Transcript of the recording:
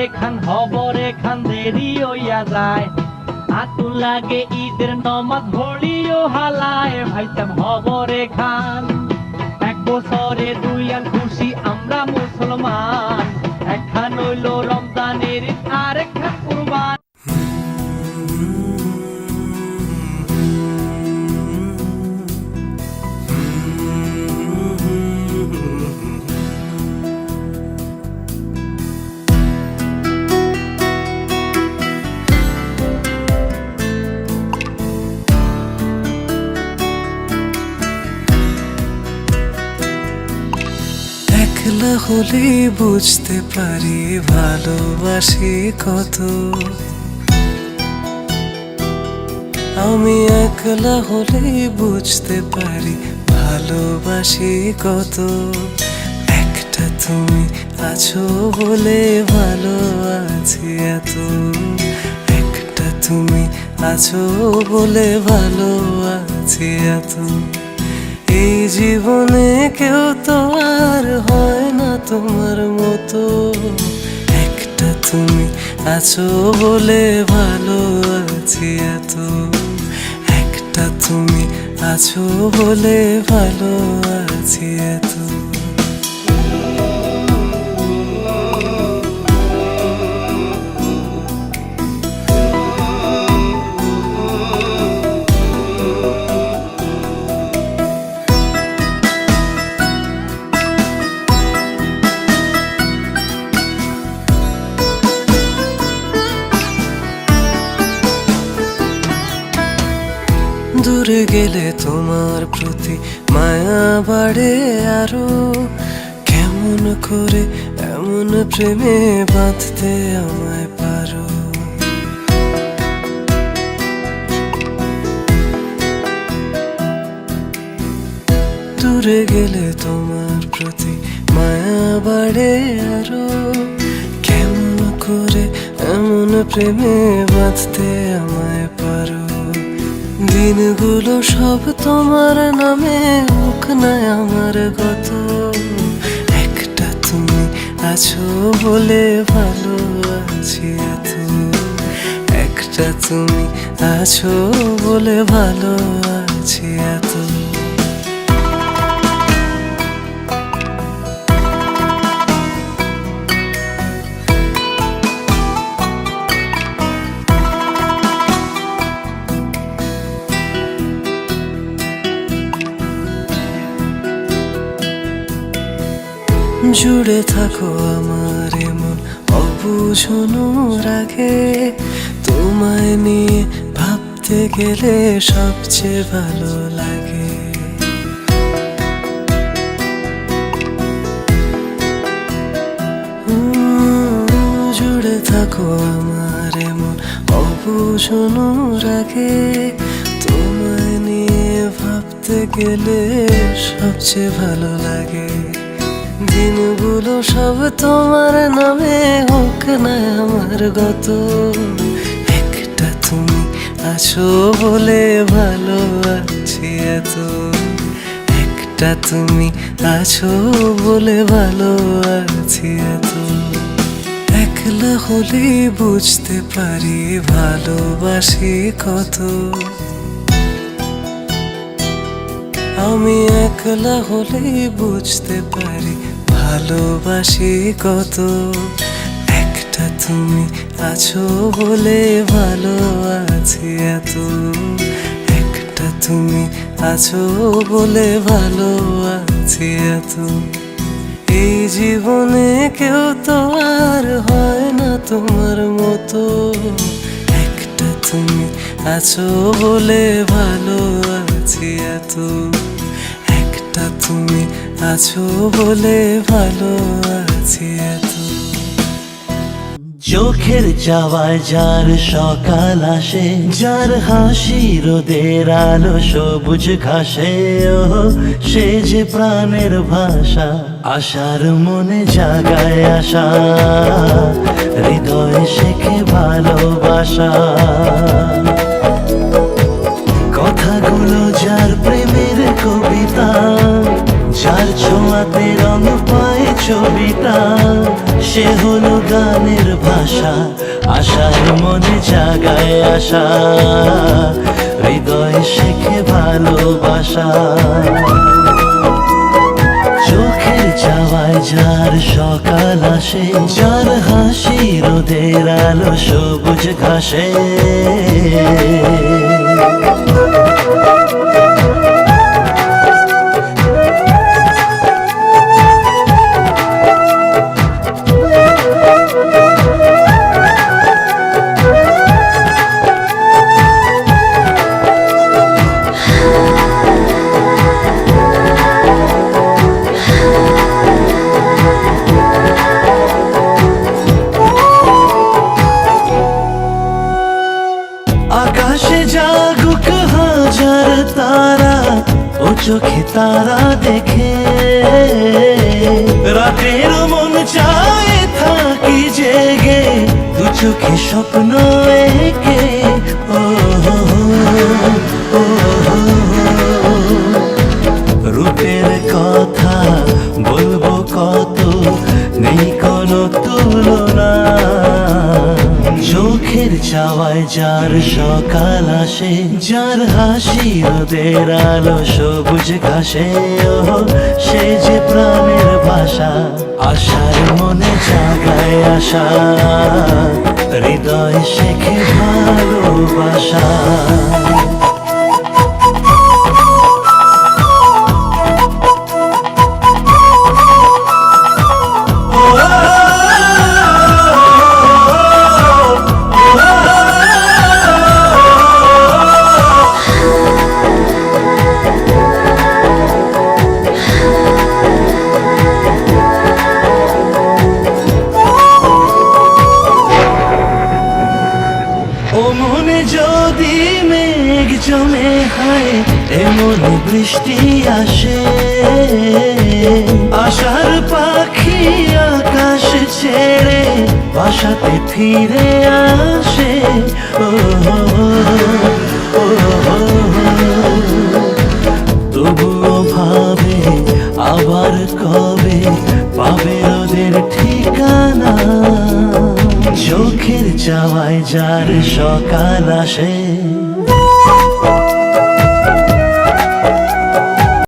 হবরে খান দেরি হইয়া যায়। আতু লাগে ঈদের নমাজ ভরিও হালায়, ভাইসাব হবরে খান। এক বছরে দুই আন খুশি আমরা মুসলমান, একখান হইল রমজানের ঈদ আর একখান কুরবান। একলা হলে বুঝতে পারি ভালোবাসি কত, আমি একলা হলে বুঝতে পারি ভালোবাসি কত। একটা তুমি আছো বলে ভালো আছি এত, একটা তুমি আছো বলে ভালো আছি এত। এই জীবনে কেউ তো আর হয় না তোমার মতো, একটা তুমি আছো বলে ভালো আছি এত, একটা তুমি আছো বলে ভালো আছি এত। দূরে গেলে তোমার প্রতি মায়া বাড়ে আরো, কেমন করে এমন প্রেমে বাঁধতে আমায় পারো। দূরে গেলে তোমার প্রতি মায়া বাড়ে আরো, কেমন করে এমন প্রেমে বাঁধতে আমায় পারো। দিনগুলো সব তোমার নামে হোক না আমার গত, একটা তুমি আছো বলে ভালো আছি এত, একটা তুমি আছো বলে ভালো আছি এত। জুড়ে থাকো আমার এমন অবুঝনো রাগে, তোমায় নিয়ে ভাবতে গেলে সবচেয়ে ভালো লাগে। জুড়ে থাকো আমার এমন অবুঝনো রাগে, তোমায় নিয়ে ভাবতে গেলে সবচেয়ে ভালো লাগে। দিনগুলো সব তোমার নামে হোক না আমার গত, একটা তুমি আছো বলে ভালো আছি এত, একটা তুমি আছো বলে ভালো আছি এত। একলা হলে বুঝতে পারি ভালোবাসি কত, আমি একলা হলে বুঝতে পারি ভালোবাসি কত। একটা তুমি আছো বলে ভালো আছি এত, একটা তুমি আছো বলে ভালো আছি এত। এই জীবনে কেউ তো আর হয় না তোমার মতো, একটা তুমি আছো বলে ভালো আছি এত, একটা তুমি আছো বলে ভালো আছি এত। চোখের চাওয়ায় যার সকাল আসে, যার হাসি রোদের আলো সবুজ ঘাসে, ও সে যে প্রাণের ভাষা, আশার মনে জাগায় আশা, হৃদয়ে শেখে ভালোবাসা। কথাগুলো যার প্রেমের কবিতা, যার ছোঁয়াতে রং পায় ছবিটা, সে হলো গানের ভাষা, আশার মনে জাগায় আশা, হৃদয় শেখে ভালোবাসা। চোখের চাওয়ায় যার সকাল আসে, যার হাসি রোদের আলো সবুজ ঘাসে। আকাশে জাগুক হাজার তারা, ও চোখে তারা দেখে, রাতের মন চায় থাকি জেগে, দু চোখে স্বপ্ন এঁকে। ও ও, রূপের কথা বলবো কত, নেই কোনো তুলনা। চোখের চাওয়ায় যার সকাল আসে, যার হাসি রোদের আলো সবুজ ঘাসে। ও সে যে প্রাণের ভাষা, আশার মনে জাগায় আশা, হৃদয় শেখে ভালোবাসা। ও মনে যদি মেঘ জমে হয়, এমন বৃষ্টি আসে, আশার পাখি আকাশ ছেড়ে বাসাতে ফিরে আসে। ও ও, তবুও ভাবে আবার কবে পাবে ওদের ঠিকানা। চোখের চাওয়ায় যার সকাল আসে,